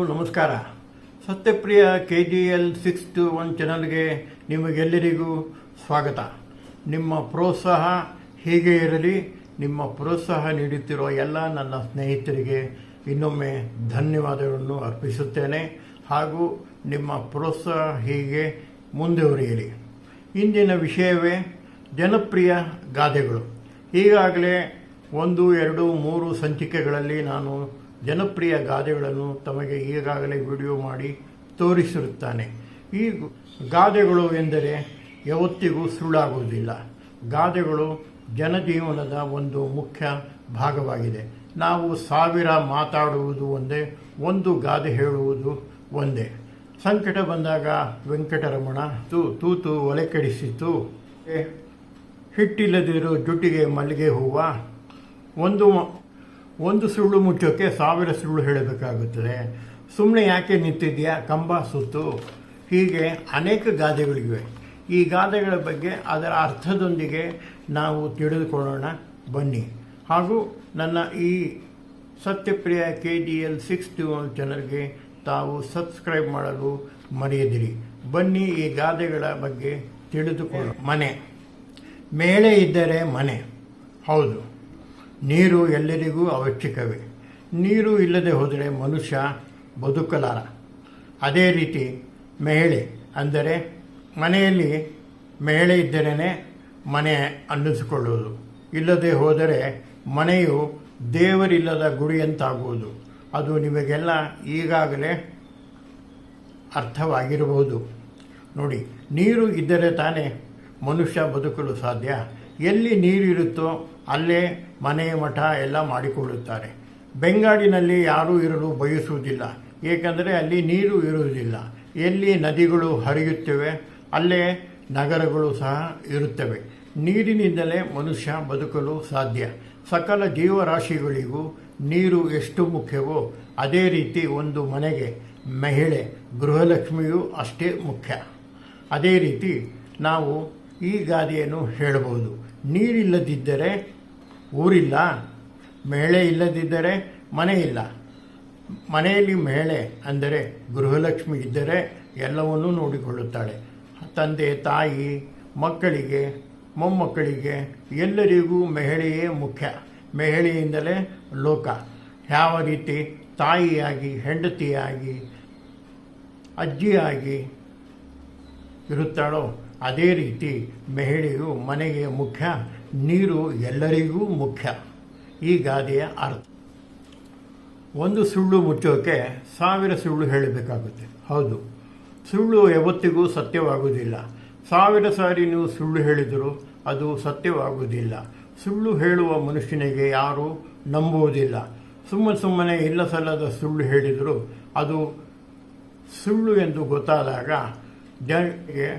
ನಮಸ್ಕಾರ. ಸತ್ಯಪ್ರಿಯ KGL 621 ಚಾನಲ್ಗೆ ನಿಮಗೆಲ್ಲರಿಗೂ ಸ್ವಾಗತ. ನಿಮ್ಮ ಪ್ರೋತ್ಸಾಹ ಹೀಗೆ ಇರಲಿ. ನಿಮ್ಮ ಪ್ರೋತ್ಸಾಹ ನೀಡುತ್ತಿರುವ ಎಲ್ಲ ನನ್ನ ಸ್ನೇಹಿತರಿಗೆ ಇನ್ನೊಮ್ಮೆ ಧನ್ಯವಾದಗಳನ್ನು ಅರ್ಪಿಸುತ್ತೇನೆ. ಹಾಗೂ ನಿಮ್ಮ ಪ್ರೋತ್ಸಾಹ ಹೀಗೆ ಮುಂದುವರಿಯಲಿ. ಇಂದಿನ ವಿಷಯವೇ ಜನಪ್ರಿಯ ಗಾದೆಗಳು. ಈಗಾಗಲೇ 1, 2, 3 ಸಂಚಿಕೆಗಳಲ್ಲಿ ನಾನು ಜನಪ್ರಿಯ ಗಾದೆಗಳನ್ನು ತಮಗೆ ಈಗಾಗಲೇ ವಿಡಿಯೋ ಮಾಡಿ ತೋರಿಸಿರುತ್ತಾನೆ. ಈ ಗಾದೆಗಳು ಎಂದರೆ ಯಾವತ್ತಿಗೂ ಸುಳ್ಳಾಗುವುದಿಲ್ಲ. ಗಾದೆಗಳು ಜನಜೀವನದ ಒಂದು ಮುಖ್ಯ ಭಾಗವಾಗಿದೆ. ನಾವು 1000 ಮಾತಾಡುವುದು ಒಂದೇ, ಒಂದು ಗಾದೆ ಹೇಳುವುದು ಒಂದೇ. ಸಂಕಟ ಬಂದಾಗ ವೆಂಕಟರಮಣ ತೂತು ಒಲೆ ಕೆಡಿಸಿತು, ಹಿಟ್ಟಿಲ್ಲದಿರೋ ಜುಟ್ಟಿಗೆ ಮಲ್ಲಿಗೆ ಹೂವ, ಒಂದು ಸುಳ್ಳು ಮುಚ್ಚೋಕ್ಕೆ 1000 ಸುಳ್ಳು ಹೇಳಬೇಕಾಗುತ್ತದೆ, ಸುಮ್ಮನೆ ಯಾಕೆ ನಿಂತಿದೆಯಾ ಕಂಬ ಸುತ್ತು. ಹೀಗೆ ಅನೇಕ ಗಾದೆಗಳಿವೆ. ಈ ಗಾದೆಗಳ ಬಗ್ಗೆ ಅದರ ಅರ್ಥದೊಂದಿಗೆ ನಾವು ತಿಳಿದುಕೊಳ್ಳೋಣ ಬನ್ನಿ. ಹಾಗೂ ನನ್ನ ಈ ಸತ್ಯಪ್ರಿಯ KGL 621 ಚಾನಲ್ಗೆ ತಾವು ಸಬ್ಸ್ಕ್ರೈಬ್ ಮಾಡಲು ಮರೆಯದಿರಿ. ಬನ್ನಿ ಈ ಗಾದೆಗಳ ಬಗ್ಗೆ ತಿಳಿದುಕೊಳ್ಳೋಣ. ಮನೆ ಮೇಲೆ ಇದ್ದರೆ ಮನೆ. ಹೌದು, ನೀರು ಎಲ್ಲರಿಗೂ ಅವಶ್ಯಕವೇ. ನೀರು ಇಲ್ಲದೆ ಹೋದರೆ ಮನುಷ್ಯ ಬದುಕಲಾರ. ಅದೇ ರೀತಿ ಮಹಿಳೆ ಅಂದರೆ ಮನೆಯಲ್ಲಿ ಮಹಿಳೆ ಇದ್ದರೇ ಮನೆ ಅನ್ನಿಸಿಕೊಳ್ಳುವುದು. ಇಲ್ಲದೆ ಹೋದರೆ ಮನೆಯು ದೇವರಿಲ್ಲದ ಗುಡಿಯಂತಾಗುವುದು. ಅದು ನಿಮಗೆಲ್ಲ ಈಗಾಗಲೇ ಅರ್ಥವಾಗಿರಬಹುದು. ನೋಡಿ, ನೀರು ಇದ್ದರೆ ತಾನೇ ಮನುಷ್ಯ ಬದುಕಲು ಸಾಧ್ಯ. ಎಲ್ಲಿ ನೀರಿರುತ್ತೋ ಅಲ್ಲೇ ಮನೆ ಮಠ ಎಲ್ಲ ಮಾಡಿಕೊಳ್ಳುತ್ತಾರೆ. ಬೆಂಗಾಡಿನಲ್ಲಿ ಯಾರೂ ಇರಲು ಬಯಸುವುದಿಲ್ಲ, ಏಕೆಂದರೆ ಅಲ್ಲಿ ನೀರು ಇರುವುದಿಲ್ಲ. ಎಲ್ಲಿ ನದಿಗಳು ಹರಿಯುತ್ತವೆ ಅಲ್ಲೇ ನಗರಗಳು ಸಹ ಇರುತ್ತವೆ. ನೀರಿನಿಂದಲೇ ಮನುಷ್ಯ ಬದುಕಲು ಸಾಧ್ಯ. ಸಕಲ ಜೀವರಾಶಿಗಳಿಗೂ ನೀರು ಎಷ್ಟು ಮುಖ್ಯವೋ ಅದೇ ರೀತಿ ಒಂದು ಮನೆಗೆ ಮಹಿಳೆ ಗೃಹಲಕ್ಷ್ಮಿಯೂ ಅಷ್ಟೇ ಮುಖ್ಯ. ಅದೇ ರೀತಿ ನಾವು ಈ ಗಾದೆಯನ್ನು ಹೇಳಬಹುದು. ನೀರಿಲ್ಲದಿದ್ದರೆ ಊರಿಲ್ಲ, ಮಹಿಳೆ ಇಲ್ಲದಿದ್ದರೆ ಮನೆ ಇಲ್ಲ. ಮನೆಯಲ್ಲಿ ಮಹಿಳೆ ಅಂದರೆ ಗೃಹಲಕ್ಷ್ಮಿ ಇದ್ದರೆ ಎಲ್ಲವನ್ನೂ ನೋಡಿಕೊಳ್ಳುತ್ತಾಳೆ. ತಂದೆ ತಾಯಿ ಮಕ್ಕಳಿಗೆ ಮೊಮ್ಮಕ್ಕಳಿಗೆ ಎಲ್ಲರಿಗೂ ಮಹಿಳೆಯೇ ಮುಖ್ಯ. ಮಹಿಳೆಯಿಂದಲೇ ಲೋಕ. ಯಾವ ರೀತಿ ತಾಯಿಯಾಗಿ ಹೆಂಡತಿಯಾಗಿ ಅಜ್ಜಿಯಾಗಿ ಇರುತ್ತಾಳೋ ಅದೇ ರೀತಿ ಮಹಿಳೆಯು ಮನೆಗೆ ಮುಖ್ಯ, ನೀರು ಎಲ್ಲರಿಗೂ ಮುಖ್ಯ. ಈ ಗಾದೆಯ ಅರ್ಥ. ಒಂದು ಸುಳ್ಳು ಮುಚ್ಚೋಕೆ 1000 ಸುಳ್ಳು ಹೇಳಬೇಕಾಗುತ್ತೆ. ಹೌದು, ಸುಳ್ಳು ಯಾವತ್ತಿಗೂ ಸತ್ಯವಾಗುವುದಿಲ್ಲ. 1000 ಸಾರಿ ನೀವು ಸುಳ್ಳು ಹೇಳಿದರೂ ಅದು ಸತ್ಯವಾಗುವುದಿಲ್ಲ. ಸುಳ್ಳು ಹೇಳುವ ಮನುಷ್ಯನಿಗೆ ಯಾರೂ ನಂಬುವುದಿಲ್ಲ. ಸುಮ್ಮನೆ ಇಲ್ಲ ಸಲ್ಲದ ಸುಳ್ಳು ಹೇಳಿದರೂ ಅದು ಸುಳ್ಳು ಎಂದು ಗೊತ್ತಾದಾಗ ಜನರಿಗೆ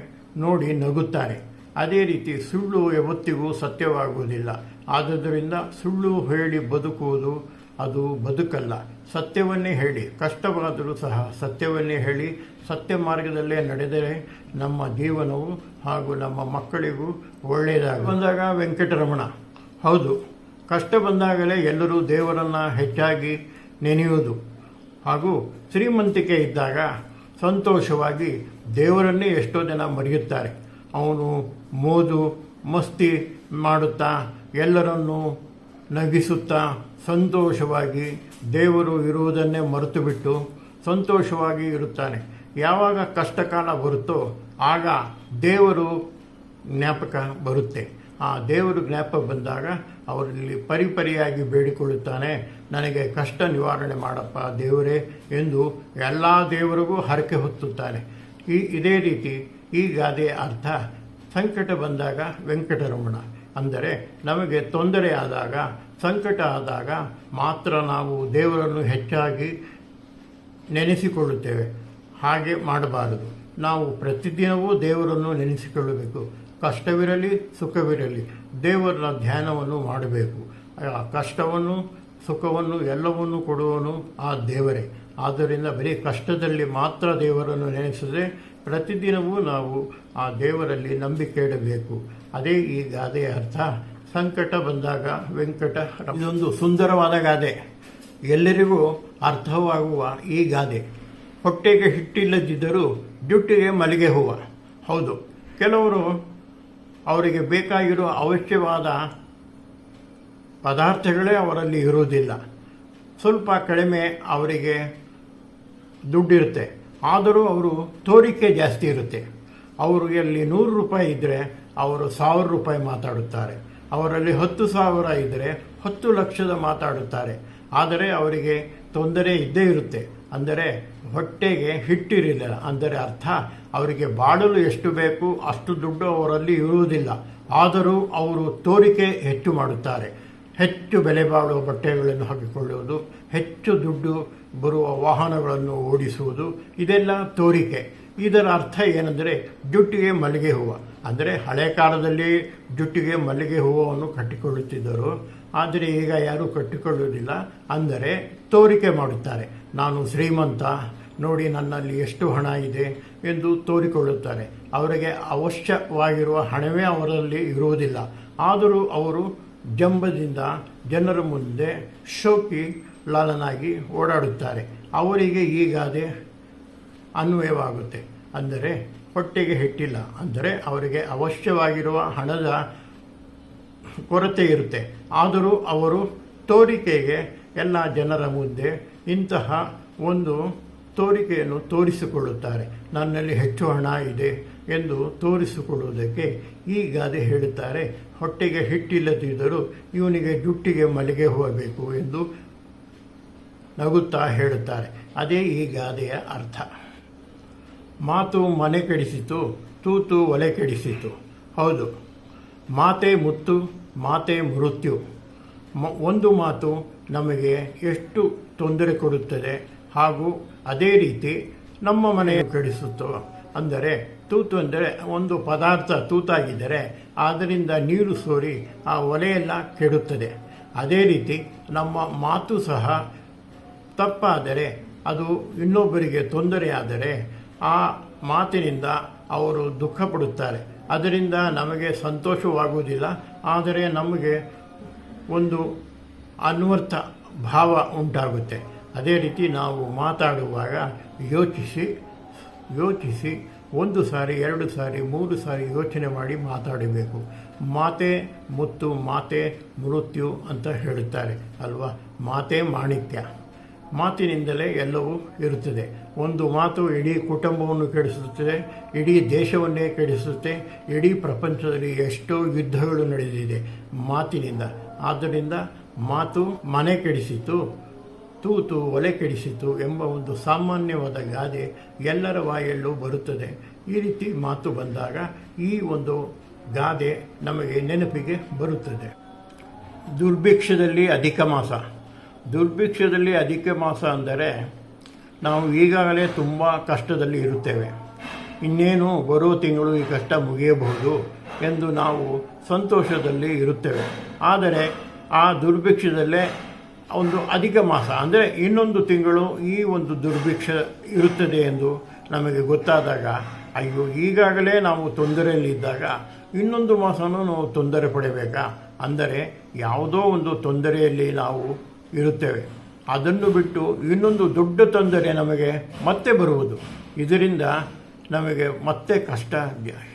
ನೋಡಿ ನಗುತ್ತಾರೆ. ಅದೇ ರೀತಿ ಸುಳ್ಳು ಯಾವತ್ತಿಗೂ ಸತ್ಯವಾಗುವುದಿಲ್ಲ. ಆದುದರಿಂದ ಸುಳ್ಳು ಹೇಳಿ ಬದುಕುವುದು ಅದು ಬದುಕಲ್ಲ. ಸತ್ಯವನ್ನೇ ಹೇಳಿ, ಕಷ್ಟವಾದರೂ ಸಹ ಸತ್ಯವನ್ನೇ ಹೇಳಿ ಸತ್ಯ ಮಾರ್ಗದಲ್ಲೇ ನಡೆದರೆ ನಮ್ಮ ಜೀವನವು ಹಾಗೂ ನಮ್ಮ ಮಕ್ಕಳಿಗೂ ಬಂದಾಗ ವೆಂಕಟರಮಣ. ಹೌದು, ಕಷ್ಟ ಬಂದಾಗಲೇ ಎಲ್ಲರೂ ದೇವರನ್ನು ಹೆಚ್ಚಾಗಿ ನೆನೆಯುವುದು. ಹಾಗೂ ಶ್ರೀಮಂತಿಕೆ ಇದ್ದಾಗ ಸಂತೋಷವಾಗಿ ದೇವರನ್ನೇ ಎಷ್ಟೋ ಜನ ಮರೆಯುತ್ತಾರೆ. ಅವನು ಮೋದು ಮಸ್ತಿ ಮಾಡುತ್ತಾ ಎಲ್ಲರನ್ನೂ ನಗಿಸುತ್ತಾ ಸಂತೋಷವಾಗಿ ದೇವರು ಇರುವುದನ್ನೇ ಮರೆತು ಬಿಟ್ಟು ಸಂತೋಷವಾಗಿ ಇರುತ್ತಾನೆ. ಯಾವಾಗ ಕಷ್ಟಕಾಲ ಬರುತ್ತೋ ಆಗ ದೇವರು ಜ್ಞಾಪಕ ಬರುತ್ತೆ. ಆ ದೇವರು ಜ್ಞಾಪಕ ಬಂದಾಗ ಅವರಲ್ಲಿ ಪರಿಪರಿಯಾಗಿ ಬೇಡಿಕೊಳ್ಳುತ್ತಾನೆ, ನನಗೆ ಕಷ್ಟ ನಿವಾರಣೆ ಮಾಡಪ್ಪ ದೇವರೇ ಎಂದು ಎಲ್ಲ ದೇವರಿಗೂ ಹರಕೆ ಹೊತ್ತುತ್ತಾನೆ. ಇದೇ ರೀತಿ ಈ ಗಾದೆ ಅರ್ಥ. ಸಂಕಟ ಬಂದಾಗ ವೆಂಕಟರಮಣ ಅಂದರೆ ನಮಗೆ ತೊಂದರೆ ಆದಾಗ ಸಂಕಟ ಆದಾಗ ಮಾತ್ರ ನಾವು ದೇವರನ್ನು ಹೆಚ್ಚಾಗಿ ನೆನೆಸಿಕೊಳ್ಳುತ್ತೇವೆ. ಹಾಗೆ ಮಾಡಬಾರದು. ನಾವು ಪ್ರತಿದಿನವೂ ದೇವರನ್ನು ನೆನೆಸಿಕೊಳ್ಳಬೇಕು. ಕಷ್ಟವಿರಲಿ ಸುಖವಿರಲಿ ದೇವರ ಧ್ಯಾನವನ್ನು ಮಾಡಬೇಕು. ಆ ಕಷ್ಟವನ್ನು ಸುಖವನ್ನು ಎಲ್ಲವನ್ನೂ ಕೊಡುವನು ಆ ದೇವರೇ. ಆದ್ದರಿಂದ ಬರೀ ಕಷ್ಟದಲ್ಲಿ ಮಾತ್ರ ದೇವರನ್ನು ನೆನೆಸದೆ ಪ್ರತಿದಿನವೂ ನಾವು ಆ ದೇವರಲ್ಲಿ ನಂಬಿಕೆ ಇಡಬೇಕು. ಅದೇ ಈ ಗಾದೆಯ ಅರ್ಥ. ಸಂಕಟ ಬಂದಾಗ ವೆಂಕಟ. ಇದೊಂದು ಸುಂದರವಾದ ಗಾದೆ. ಎಲ್ಲರಿಗೂ ಅರ್ಥವಾಗುವ ಈ ಗಾದೆ, ಹೊಟ್ಟೆಗೆ ಹಿಟ್ಟಿಲ್ಲದಿದ್ದರೂ ಜುಟ್ಟಿಗೆ ಮಲ್ಲಿಗೆ ಹೂವು. ಹೌದು, ಕೆಲವರು ಅವರಿಗೆ ಬೇಕಾಗಿರೋ ಅವಶ್ಯವಾದ ಪದಾರ್ಥಗಳೇ ಅವರಲ್ಲಿ ಇರುವುದಿಲ್ಲ. ಸ್ವಲ್ಪ ಕಡಿಮೆ ಅವರಿಗೆ ದುಡ್ಡಿರುತ್ತೆ, ಆದರೂ ಅವರು ತೋರಿಕೆ ಜಾಸ್ತಿ ಇರುತ್ತೆ. ಅವರಲ್ಲಿ 100 ರೂಪಾಯಿ ಇದ್ದರೆ ಅವರು 1000 ರೂಪಾಯಿ ಮಾತಾಡುತ್ತಾರೆ. ಅವರಲ್ಲಿ 10,000 ಇದ್ದರೆ 10 ಲಕ್ಷದ ಮಾತಾಡುತ್ತಾರೆ. ಆದರೆ ಅವರಿಗೆ ತೊಂದರೆ ಇದ್ದೇ ಇರುತ್ತೆ. ಅಂದರೆ ಹೊಟ್ಟೆಗೆ ಹಿಟ್ಟಿರಲಿಲ್ಲ ಅಂದರೆ ಅರ್ಥ ಅವರಿಗೆ ಬಾಳಲು ಎಷ್ಟು ಬೇಕು ಅಷ್ಟು ದುಡ್ಡು ಅವರಲ್ಲಿ ಇರುವುದಿಲ್ಲ. ಆದರೂ ಅವರು ತೋರಿಕೆ ಹೆಚ್ಚು ಮಾಡುತ್ತಾರೆ. ಹೆಚ್ಚು ಬೆಲೆ ಬಾಳುವ ಬಟ್ಟೆಗಳನ್ನು ಹಾಕಿಕೊಳ್ಳುವುದು, ಹೆಚ್ಚು ದುಡ್ಡು ಬರುವ ವಾಹನಗಳನ್ನು ಓಡಿಸುವುದು, ಇದೆಲ್ಲ ತೋರಿಕೆ. ಇದರ ಅರ್ಥ ಏನೆಂದರೆ ಜುಟ್ಟಿಗೆ ಮಲ್ಲಿಗೆ ಹೂವು. ಅಂದರೆ ಹಳೆ ಕಾಲದಲ್ಲಿ ಜುಟ್ಟಿಗೆ ಮಲ್ಲಿಗೆ ಹೂವನ್ನು ಕಟ್ಟಿಕೊಳ್ಳುತ್ತಿದ್ದರು. ಆದರೆ ಈಗ ಯಾರೂ ಕಟ್ಟಿಕೊಳ್ಳುವುದಿಲ್ಲ. ಅಂದರೆ ತೋರಿಕೆ ಮಾಡುತ್ತಾರೆ. ನಾನು ಶ್ರೀಮಂತ, ನೋಡಿ ನನ್ನಲ್ಲಿ ಎಷ್ಟು ಹಣ ಇದೆ ಎಂದು ತೋರಿಕೊಳ್ಳುತ್ತಾರೆ. ಅವರಿಗೆ ಅವಶ್ಯವಾಗಿರುವ ಹಣವೇ ಅವರಲ್ಲಿ ಇರುವುದಿಲ್ಲ. ಆದರೂ ಅವರು ಜಂಬದಿಂದ ಜನರ ಮುಂದೆ ಶೋಕಿ ಲಾಲನಾಗಿ ಓಡಾಡುತ್ತಾರೆ. ಅವರಿಗೆ ಈ ಗಾದೆ ಅನ್ವಯವಾಗುತ್ತೆ. ಅಂದರೆ ಹೊಟ್ಟೆಗೆ ಹಿಟ್ಟಿಲ್ಲ ಅಂದರೆ ಅವರಿಗೆ ಅವಶ್ಯವಾಗಿರುವ ಹಣದ ಕೊರತೆ ಇರುತ್ತೆ. ಆದರೂ ಅವರು ತೋರಿಕೆಗೆ ಎಲ್ಲ ಜನರ ಮುಂದೆ ಇಂತಹ ಒಂದು ತೋರಿಕೆಯನ್ನು ತೋರಿಸಿಕೊಳ್ಳುತ್ತಾರೆ. ನನ್ನಲ್ಲಿ ಹೆಚ್ಚು ಹಣ ಇದೆ ಎಂದು ತೋರಿಸಿಕೊಳ್ಳುವುದಕ್ಕೆ ಈ ಗಾದೆ ಹೇಳುತ್ತಾರೆ. ಹೊಟ್ಟೆಗೆ ಹಿಟ್ಟಿಲ್ಲದಿದ್ದರೂ ಇವನಿಗೆ ಜುಟ್ಟಿಗೆ ಮಲ್ಲಿಗೆ ಹೂವು ಬೇಕು ಎಂದು ನಗುತ್ತಾ ಹೇಳುತ್ತಾರೆ. ಅದೇ ಈ ಗಾದೆಯ ಅರ್ಥ. ಮಾತು ಮನೆ ಕೆಡಿಸಿತು, ತೂತು ಒಲೆ ಕೆಡಿಸಿತು. ಹೌದು, ಮಾತೇ ಮುತ್ತು, ಮಾತೇ ಮೃತ್ಯು. ಒಂದು ಮಾತು ನಮಗೆ ಎಷ್ಟು ತೊಂದರೆ ಕೊಡುತ್ತದೆ, ಹಾಗೂ ಅದೇ ರೀತಿ ನಮ್ಮ ಮನೆ ಕೆಡಿಸುತ್ತೋ. ಅಂದರೆ ತೂತು ಅಂದರೆ ಒಂದು ಪದಾರ್ಥ ತೂತಾಗಿದ್ದರೆ ಅದರಿಂದ ನೀರು ಸೋರಿ ಆ ಒಲೆಯೆಲ್ಲ ಕೆಡುತ್ತದೆ. ಅದೇ ರೀತಿ ನಮ್ಮ ಮಾತು ಸಹ ತಪ್ಪಾದರೆ, ಅದು ಇನ್ನೊಬ್ಬರಿಗೆ ತೊಂದರೆಯಾದರೆ ಆ ಮಾತಿನಿಂದ ಅವರು ದುಃಖ ಪಡುತ್ತಾರೆ. ಅದರಿಂದ ನಮಗೆ ಸಂತೋಷವಾಗುವುದಿಲ್ಲ. ಆದರೆ ನಮಗೆ ಒಂದು ಅನ್ವರ್ಥ ಭಾವ ಉಂಟಾಗುತ್ತೆ. ಅದೇ ರೀತಿ ನಾವು ಮಾತಾಡುವಾಗ ಯೋಚಿಸಿ 1 ಸಾರಿ 2 ಸಾರಿ 3 ಸಾರಿ ಯೋಚನೆ ಮಾಡಿ ಮಾತಾಡಬೇಕು. ಮಾತೇ ಮುತ್ತು, ಮಾತೇ ಮೃತ್ಯು ಅಂತ ಹೇಳುತ್ತಾರೆ ಅಲ್ವಾ. ಮಾತೇ ಮಾಣಿಕ್ಯ. ಮಾತಿನಿಂದಲೇ ಎಲ್ಲವೂ ಇರುತ್ತದೆ. ಒಂದು ಮಾತು ಇಡೀ ಕುಟುಂಬವನ್ನು ಕೆಡಿಸುತ್ತದೆ, ಇಡೀ ದೇಶವನ್ನೇ ಕೆಡಿಸುತ್ತೆ. ಇಡೀ ಪ್ರಪಂಚದಲ್ಲಿ ಎಷ್ಟೋ ಯುದ್ಧಗಳು ನಡೆದಿದೆ ಮಾತಿನಿಂದ. ಆದ್ದರಿಂದ ಮಾತು ಮನೆ ಕೆಡಿಸಿತು, ತೂತು ಒಲೆ ಕೆಡಿಸಿತು ಎಂಬ ಒಂದು ಸಾಮಾನ್ಯವಾದ ಗಾದೆ ಎಲ್ಲರ ಬಾಯಲ್ಲೂ ಬರುತ್ತದೆ. ಈ ರೀತಿ ಮಾತು ಬಂದಾಗ ಈ ಒಂದು ಗಾದೆ ನಮಗೆ ನೆನಪಿಗೆ ಬರುತ್ತದೆ. ದುರ್ಭಿಕ್ಷದಲ್ಲಿ ಅಧಿಕ ಮಾಸ. ದುರ್ಭಿಕ್ಷದಲ್ಲಿ ಅಧಿಕ ಮಾಸ ಅಂದರೆ ನಾವು ಈಗಾಗಲೇ ತುಂಬ ಕಷ್ಟದಲ್ಲಿ ಇರುತ್ತೇವೆ. ಇನ್ನೇನು ಬರೋ ತಿಂಗಳು ಈ ಕಷ್ಟ ಮುಗಿಯಬಹುದು ಎಂದು ನಾವು ಸಂತೋಷದಲ್ಲಿ ಇರುತ್ತೇವೆ. ಆದರೆ ಆ ದುರ್ಭಿಕ್ಷದಲ್ಲೇ ಒಂದು ಅಧಿಕ ಮಾಸ ಅಂದರೆ ಇನ್ನೊಂದು ತಿಂಗಳು ಈ ಒಂದು ದುರ್ಭಿಕ್ಷ ಇರುತ್ತದೆ ಎಂದು ನಮಗೆ ಗೊತ್ತಾದಾಗ, ಅಯ್ಯೋ ಈಗಾಗಲೇ ನಾವು ತೊಂದರೆಯಲ್ಲಿದ್ದಾಗ ಇನ್ನೊಂದು ಮಾಸನೂ ನಾವು ತೊಂದರೆ ಪಡಬೇಕಾ? ಅಂದರೆ ಯಾವುದೋ ಒಂದು ತೊಂದರೆಯಲ್ಲಿ ನಾವು ಇರುತ್ತೇವೆ. ಅದನ್ನು ಬಿಟ್ಟು ಇನ್ನೊಂದು ದೊಡ್ಡ ತೊಂದರೆ ನಮಗೆ ಮತ್ತೆ ಬರುವುದು. ಇದರಿಂದ ನಮಗೆ ಮತ್ತೆ ಕಷ್ಟ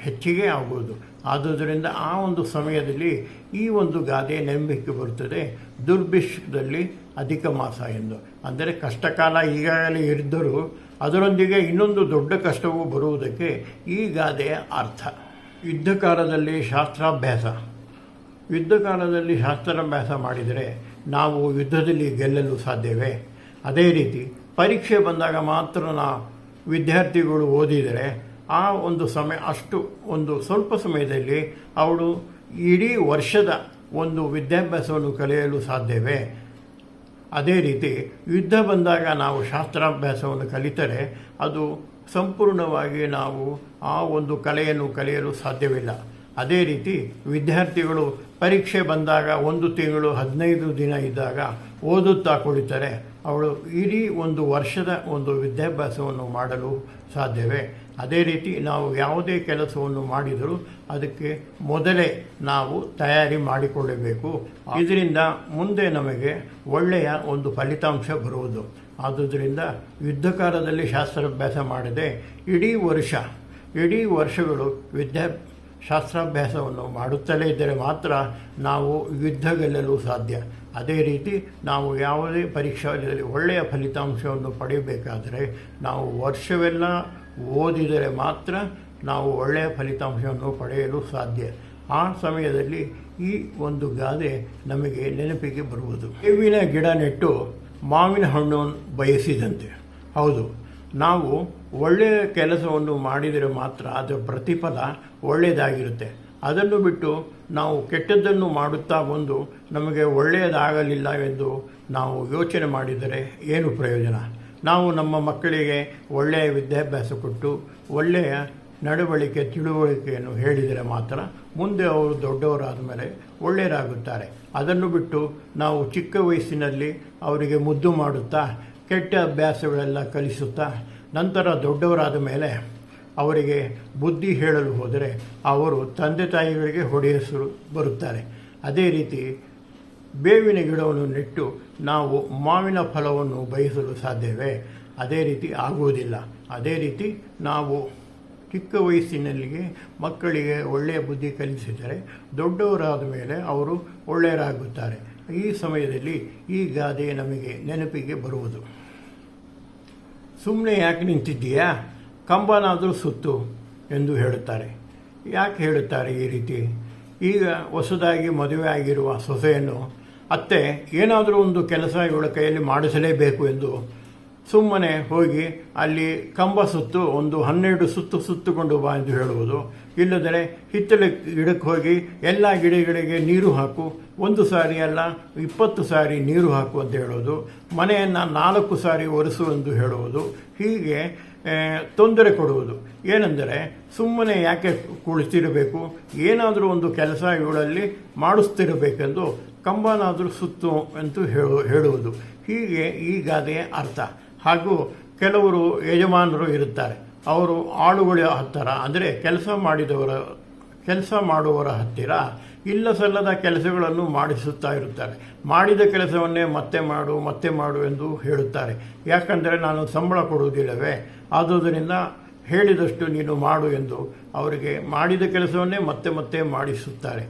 ಹೆಚ್ಚಿಗೆ ಆಗುವುದು. ಆದುದರಿಂದ ಆ ಒಂದು ಸಮಯದಲ್ಲಿ ಈ ಒಂದು ಗಾದೆ ನಂಬಿಕೆ ಬರುತ್ತದೆ, ದುರ್ಭಿಕ್ಷದಲ್ಲಿ ಅಧಿಕ ಮಾಸ ಎಂದು. ಅಂದರೆ ಕಷ್ಟಕಾಲ ಈಗಾಗಲೇ ಇದ್ದರೂ ಅದರೊಂದಿಗೆ ಇನ್ನೊಂದು ದೊಡ್ಡ ಕಷ್ಟವೂ ಬರುವುದಕ್ಕೆ ಈ ಗಾದೆಯ ಅರ್ಥ. ಯುದ್ಧ ಕಾಲದಲ್ಲಿ ಶಾಸ್ತ್ರಾಭ್ಯಾಸ. ಯುದ್ಧ ಕಾಲದಲ್ಲಿ ಶಾಸ್ತ್ರಾಭ್ಯಾಸ ಮಾಡಿದರೆ ನಾವು ಯುದ್ಧದಲ್ಲಿ ಗೆಲ್ಲಲು ಸಾಧ್ಯವೇ? ಅದೇ ರೀತಿ ಪರೀಕ್ಷೆ ಬಂದಾಗ ಮಾತ್ರ ವಿದ್ಯಾರ್ಥಿಗಳು ಓದಿದರೆ ಆ ಒಂದು ಸಮಯ ಅಷ್ಟು ಒಂದು ಸ್ವಲ್ಪ ಸಮಯದಲ್ಲಿ ಅವಳು ಇಡೀ ವರ್ಷದ ಒಂದು ವಿದ್ಯಾಭ್ಯಾಸವನ್ನು ಕಲಿಯಲು ಸಾಧ್ಯವೇ? ಅದೇ ರೀತಿ ಯುದ್ಧ ಬಂದಾಗ ನಾವು ಶಾಸ್ತ್ರಾಭ್ಯಾಸವನ್ನು ಕಲಿತರೆ ಅದು ಸಂಪೂರ್ಣವಾಗಿ ನಾವು ಆ ಒಂದು ಕಲೆಯನ್ನು ಕಲಿಯಲು ಸಾಧ್ಯವಿಲ್ಲ. ಅದೇ ರೀತಿ ವಿದ್ಯಾರ್ಥಿಗಳು ಪರೀಕ್ಷೆ ಬಂದಾಗ 1 ತಿಂಗಳು 15 ದಿನ ಇದ್ದಾಗ ಓದುತ್ತಾ ಕುಳಿತರೆ ಅವಳು ಇಡೀ ಒಂದು ವರ್ಷದ ಒಂದು ವಿದ್ಯಾಭ್ಯಾಸವನ್ನು ಮಾಡಲು ಸಾಧ್ಯವೇ? ಅದೇ ರೀತಿ ನಾವು ಯಾವುದೇ ಕೆಲಸವನ್ನು ಮಾಡಿದರೂ ಅದಕ್ಕೆ ಮೊದಲೇ ನಾವು ತಯಾರಿ ಮಾಡಿಕೊಳ್ಳಬೇಕು. ಇದರಿಂದ ಮುಂದೆ ನಮಗೆ ಒಳ್ಳೆಯ ಒಂದು ಫಲಿತಾಂಶ ಬರುವುದು. ಆದುದರಿಂದ ಯುದ್ಧ ಕಾಲದಲ್ಲಿ ಶಾಸ್ತ್ರಾಭ್ಯಾಸ ಮಾಡದೆ ಇಡೀ ವರ್ಷಗಳು ಶಾಸ್ತ್ರಾಭ್ಯಾಸವನ್ನು ಮಾಡುತ್ತಲೇ ಇದ್ದರೆ ಮಾತ್ರ ನಾವು ಯುದ್ಧ ಗೆಲ್ಲಲು ಸಾಧ್ಯ. ಅದೇ ರೀತಿ ನಾವು ಯಾವುದೇ ಪರೀಕ್ಷೆಯಲ್ಲಿ ಒಳ್ಳೆಯ ಫಲಿತಾಂಶವನ್ನು ಪಡೆಯಬೇಕಾದರೆ ನಾವು ವರ್ಷವೆಲ್ಲ ಓದಿದರೆ ಮಾತ್ರ ನಾವು ಒಳ್ಳೆಯ ಫಲಿತಾಂಶವನ್ನು ಪಡೆಯಲು ಸಾಧ್ಯ. ಆ ಸಮಯದಲ್ಲಿ ಈ ಒಂದು ಗಾದೆ ನಮಗೆ ನೆನಪಿಗೆ ಬರುವುದು. ಬೇವಿನ ಗಿಡ ನೆಟ್ಟು ಮಾವಿನ ಹಣ್ಣು ಬಯಸಿದಂತೆ. ಹೌದು, ನಾವು ಒಳ್ಳೆಯ ಕೆಲಸವನ್ನು ಮಾಡಿದರೆ ಮಾತ್ರ ಅದರ ಪ್ರತಿಫಲ ಒಳ್ಳೆಯದಾಗಿರುತ್ತೆ. ಅದನ್ನು ಬಿಟ್ಟು ನಾವು ಕೆಟ್ಟದ್ದನ್ನು ಮಾಡುತ್ತಾ ಬಂದು ನಮಗೆ ಒಳ್ಳೆಯದಾಗಲಿಲ್ಲ ಎಂದು ನಾವು ಯೋಚನೆ ಮಾಡಿದರೆ ಏನು ಪ್ರಯೋಜನ? ನಾವು ನಮ್ಮ ಮಕ್ಕಳಿಗೆ ಒಳ್ಳೆಯ ವಿದ್ಯಾಭ್ಯಾಸ ಕೊಟ್ಟು ಒಳ್ಳೆಯ ನಡವಳಿಕೆ ತಿಳುವಳಿಕೆಯನ್ನು ಹೇಳಿದರೆ ಮಾತ್ರ ಮುಂದೆ ಅವರು ದೊಡ್ಡವರಾದ ಮೇಲೆ ಒಳ್ಳೆಯರಾಗುತ್ತಾರೆ. ಅದನ್ನು ಬಿಟ್ಟು ನಾವು ಚಿಕ್ಕ ವಯಸ್ಸಿನಲ್ಲಿ ಅವರಿಗೆ ಮುದ್ದು ಮಾಡುತ್ತಾ ಕೆಟ್ಟ ಅಭ್ಯಾಸಗಳೆಲ್ಲ ಕಲಿಸುತ್ತಾ ನಂತರ ದೊಡ್ಡವರಾದ ಮೇಲೆ ಅವರಿಗೆ ಬುದ್ಧಿ ಹೇಳಲು ಹೋದರೆ ಅವರು ತಂದೆ ತಾಯಿಗಳಿಗೆ ಹೊಡೆಯಲು ಬರುತ್ತಾರೆ. ಅದೇ ರೀತಿ ಬೇವಿನ ಗಿಡವನ್ನು ನೆಟ್ಟು ನಾವು ಮಾವಿನ ಫಲವನ್ನು ಬಯಸಲು ಸಾಧ್ಯವೇ? ಅದೇ ರೀತಿ ಆಗುವುದಿಲ್ಲ. ಅದೇ ರೀತಿ ನಾವು ಚಿಕ್ಕ ವಯಸ್ಸಿನಲ್ಲಿಗೆ ಮಕ್ಕಳಿಗೆ ಒಳ್ಳೆಯ ಬುದ್ಧಿ ಕಲಿಸಿದರೆ ದೊಡ್ಡವರಾದ ಮೇಲೆ ಅವರು ಒಳ್ಳೆಯರಾಗುತ್ತಾರೆ. ಈ ಸಮಯದಲ್ಲಿ ಈ ಗಾದೆ ನಮಗೆ ನೆನಪಿಗೆ ಬರುವುದು. ಸುಮ್ಮನೆ ಯಾಕೆ ನಿಂತಿದ್ದೀಯಾ, ಕಂಬನಾದರೂ ಸುತ್ತು ಎಂದು ಹೇಳುತ್ತಾರೆ. ಯಾಕೆ ಹೇಳುತ್ತಾರೆ ಈ ರೀತಿ? ಈಗ ಹೊಸದಾಗಿ ಮದುವೆ ಆಗಿರುವ ಸೊಸೆಯನ್ನು ಅತ್ತೆ ಏನಾದರೂ ಒಂದು ಕೆಲಸ ಇವಳ ಕೈಯಲ್ಲಿ ಮಾಡಿಸಲೇಬೇಕು ಎಂದು ಸುಮ್ಮನೆ ಹೋಗಿ ಅಲ್ಲಿ ಕಂಬ ಸುತ್ತು ಒಂದು 12 ಸುತ್ತುಕೊಂಡು ಬಾ ಎಂದು ಹೇಳುವುದು. ಇಲ್ಲದರೆ ಹಿತ್ತಲ ಗಿಡಕ್ಕೆ ಹೋಗಿ ಎಲ್ಲ ಗಿಡಗಳಿಗೆ ನೀರು ಹಾಕು, 1 ಸಾರಿ ಅಲ್ಲ 20 ಸಾರಿ ನೀರು ಹಾಕು ಅಂತ ಹೇಳೋದು. ಮನೆಯನ್ನು 4 ಸಾರಿ ಒರೆಸು ಎಂದು ಹೇಳುವುದು. ಹೀಗೆ ತೊಂದರೆ ಕೊಡುವುದು. ಏನೆಂದರೆ ಸುಮ್ಮನೆ ಯಾಕೆ ಕುಳಿತಿರಬೇಕು, ಏನಾದರೂ ಒಂದು ಕೆಲಸ ಇವಳಲ್ಲಿ ಮಾಡಿಸ್ತಿರಬೇಕೆಂದು ಕಂಬನಾದರೂ ಸುತ್ತು ಅಂತ ಹೇಳುವುದು. ಹೀಗೆ ಈ ಗಾದೆಯ ಅರ್ಥ. ಹಾಗೂ ಕೆಲವರು ಯಜಮಾನರು ಇರುತ್ತಾರೆ, ಅವರು ಆಳುಗಳ ಹತ್ತಿರ ಅಂದರೆ ಕೆಲಸ ಮಾಡುವವರ ಹತ್ತಿರ ಇಲ್ಲ ಸಲ್ಲದ ಕೆಲಸಗಳನ್ನು ಮಾಡಿಸುತ್ತಾ ಇರುತ್ತಾರೆ. ಮಾಡಿದ ಕೆಲಸವನ್ನೇ ಮತ್ತೆ ಮಾಡು ಎಂದು ಹೇಳುತ್ತಾರೆ. ಯಾಕಂದರೆ ನಾನು ಸಂಬಳ ಕೊಡುವುದಿಲ್ಲವೇ, ಆದುದರಿಂದ ಹೇಳಿದಷ್ಟು ನೀನು ಮಾಡು ಎಂದು ಅವರಿಗೆ ಮಾಡಿದ ಕೆಲಸವನ್ನೇ ಮತ್ತೆ ಮಾಡಿಸುತ್ತಾರೆ.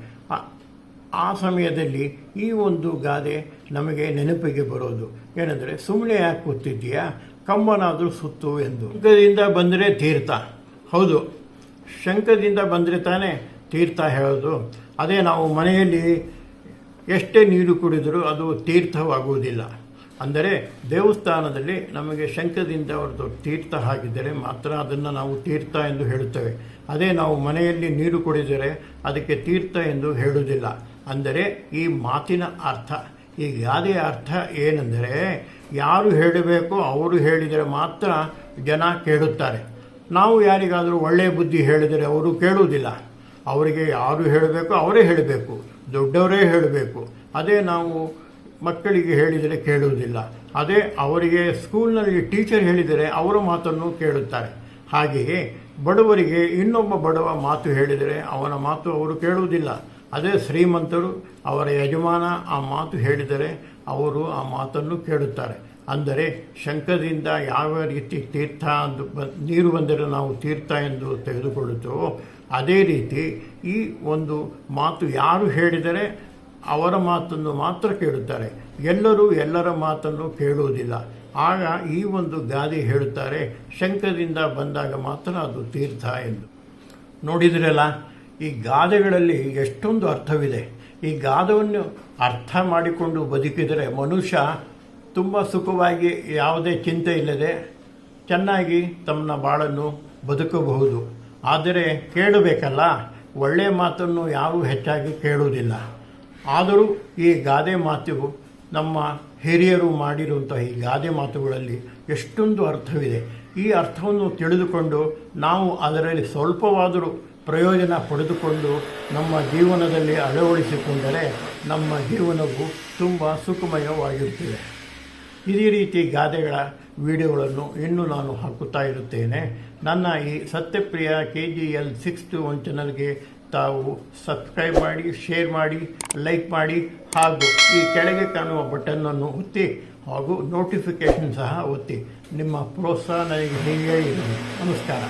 ಆ ಸಮಯದಲ್ಲಿ ಈ ಒಂದು ಗಾದೆ ನಮಗೆ ನೆನಪಿಗೆ ಬರೋದು ಏನೆಂದರೆ, ಸುಮ್ಮನೆ ಯಾಕೆ ಕೂತಿದ್ದೀಯಾ, ಕಂಬನಾದರೂ ಸುತ್ತು ಎಂದು. ಶಂಖದಿಂದ ಬಂದರೆ ತೀರ್ಥ. ಹೌದು, ಶಂಖದಿಂದ ಬಂದರೆ ತಾನೇ ತೀರ್ಥ ಹೇಳೋದು. ಅದೇ ನಾವು ಮನೆಯಲ್ಲಿ ಎಷ್ಟೇ ನೀರು ಕುಡಿದರೂ ಅದು ತೀರ್ಥವಾಗುವುದಿಲ್ಲ. ಅಂದರೆ ದೇವಸ್ಥಾನದಲ್ಲಿ ನಮಗೆ ಶಂಖದಿಂದ ಹೊರತು ತೀರ್ಥ ಹಾಕಿದರೆ ಮಾತ್ರ ಅದನ್ನು ನಾವು ತೀರ್ಥ ಎಂದು ಹೇಳುತ್ತೇವೆ. ಅದೇ ನಾವು ಮನೆಯಲ್ಲಿ ನೀರು ಕುಡಿದರೆ ಅದಕ್ಕೆ ತೀರ್ಥ ಎಂದು ಹೇಳುವುದಿಲ್ಲ. ಅಂದರೆ ಈ ಮಾತಿನ ಅರ್ಥ, ಈ ಗಾದೆಯ ಅರ್ಥ ಏನೆಂದರೆ, ಯಾರು ಹೇಳಬೇಕೋ ಅವರು ಹೇಳಿದರೆ ಮಾತ್ರ ಜನ ಕೇಳುತ್ತಾರೆ. ನಾವು ಯಾರಿಗಾದರೂ ಒಳ್ಳೆಯ ಬುದ್ಧಿ ಹೇಳಿದರೆ ಅವರು ಕೇಳುವುದಿಲ್ಲ. ಅವರಿಗೆ ಯಾರು ಹೇಳಬೇಕೋ ಅವರೇ ಹೇಳಬೇಕು, ದೊಡ್ಡವರೇ ಹೇಳಬೇಕು. ಅದೇ ನಾವು ಮಕ್ಕಳಿಗೆ ಹೇಳಿದರೆ ಕೇಳುವುದಿಲ್ಲ. ಅದೇ ಅವರಿಗೆ ಸ್ಕೂಲ್ನಲ್ಲಿ ಟೀಚರ್ ಹೇಳಿದರೆ ಅವರ ಮಾತನ್ನು ಕೇಳುತ್ತಾರೆ. ಹಾಗೆಯೇ ಬಡವರಿಗೆ ಇನ್ನೊಬ್ಬ ಬಡವ ಮಾತು ಹೇಳಿದರೆ ಅವನ ಮಾತು ಅವರು ಕೇಳುವುದಿಲ್ಲ. ಅದೇ ಶ್ರೀಮಂತರು ಅವರ ಯಜಮಾನ ಆ ಮಾತು ಹೇಳಿದರೆ ಅವರು ಆ ಮಾತನ್ನು ಕೇಳುತ್ತಾರೆ. ಅಂದರೆ ಶಂಖದಿಂದ ಯಾವ ರೀತಿ ತೀರ್ಥ ನೀರು ಬಂದರೆ ನಾವು ತೀರ್ಥ ಎಂದು ತೆಗೆದುಕೊಳ್ಳುತ್ತೇವೋ ಅದೇ ರೀತಿ ಈ ಒಂದು ಮಾತು ಯಾರು ಹೇಳಿದರೆ ಅವರ ಮಾತನ್ನು ಮಾತ್ರ ಕೇಳುತ್ತಾರೆ. ಎಲ್ಲರೂ ಎಲ್ಲರ ಮಾತನ್ನು ಕೇಳುವುದಿಲ್ಲ. ಆಗ ಈ ಒಂದು ಗಾದೆ ಹೇಳುತ್ತಾರೆ, ಶಂಖದಿಂದ ಬಂದಾಗ ಮಾತ್ರ ಅದು ತೀರ್ಥ ಎಂದು. ನೋಡಿದ್ರಲ್ಲ, ಈ ಗಾದೆಗಳಲ್ಲಿ ಎಷ್ಟೊಂದು ಅರ್ಥವಿದೆ. ಈ ಗಾದವನ್ನು ಅರ್ಥ ಮಾಡಿಕೊಂಡು ಬದುಕಿದರೆ ಮನುಷ್ಯ ತುಂಬ ಸುಖವಾಗಿ ಯಾವುದೇ ಚಿಂತೆ ಇಲ್ಲದೆ ಚೆನ್ನಾಗಿ ತಮ್ಮ ಬಾಳನ್ನು ಬದುಕಬಹುದು. ಆದರೆ ಕೇಳಬೇಕಲ್ಲ, ಒಳ್ಳೆಯ ಮಾತನ್ನು ಯಾರೂ ಹೆಚ್ಚಾಗಿ ಕೇಳುವುದಿಲ್ಲ. ಆದರೂ ಈ ಗಾದೆ ಮಾತು ನಮ್ಮ ಹಿರಿಯರು ಮಾಡಿರುವಂತಹ ಈ ಗಾದೆ ಮಾತುಗಳಲ್ಲಿ ಎಷ್ಟೊಂದು ಅರ್ಥವಿದೆ. ಈ ಅರ್ಥವನ್ನು ತಿಳಿದುಕೊಂಡು ನಾವು ಅದರಲ್ಲಿ ಸ್ವಲ್ಪವಾದರೂ ಪ್ರಯೋಜನ ಪಡೆದುಕೊಂಡು ನಮ್ಮ ಜೀವನದಲ್ಲಿ ಅಳವಡಿಸಿಕೊಂಡರೆ ನಮ್ಮ ಜೀವನವು ತುಂಬ ಸುಖಮಯವಾಗಿರುತ್ತದೆ. ಇದೇ ರೀತಿ ಗಾದೆಗಳ ವಿಡಿಯೋಗಳನ್ನು ಇನ್ನೂ ನಾನು ಹಾಕುತ್ತಾ ಇರುತ್ತೇನೆ. ನನ್ನ ಈ ಸತ್ಯಪ್ರಿಯ KGL 621 ಚಾನಲ್ಗೆ ತಾವು ಸಬ್ಸ್ಕ್ರೈಬ್ ಮಾಡಿ, ಶೇರ್ ಮಾಡಿ, ಲೈಕ್ ಮಾಡಿ ಹಾಗೂ ಈ ಕೆಳಗೆ ಕಾಣುವ ಬಟನ್ನನ್ನು ಒತ್ತಿ ಹಾಗೂ ನೋಟಿಫಿಕೇಷನ್ ಸಹ ಒತ್ತಿ. ನಿಮ್ಮ ಪ್ರೋತ್ಸಾಹ ನನಗೆ ಹೀಗೆ ಇರಲಿ. ನಮಸ್ಕಾರ.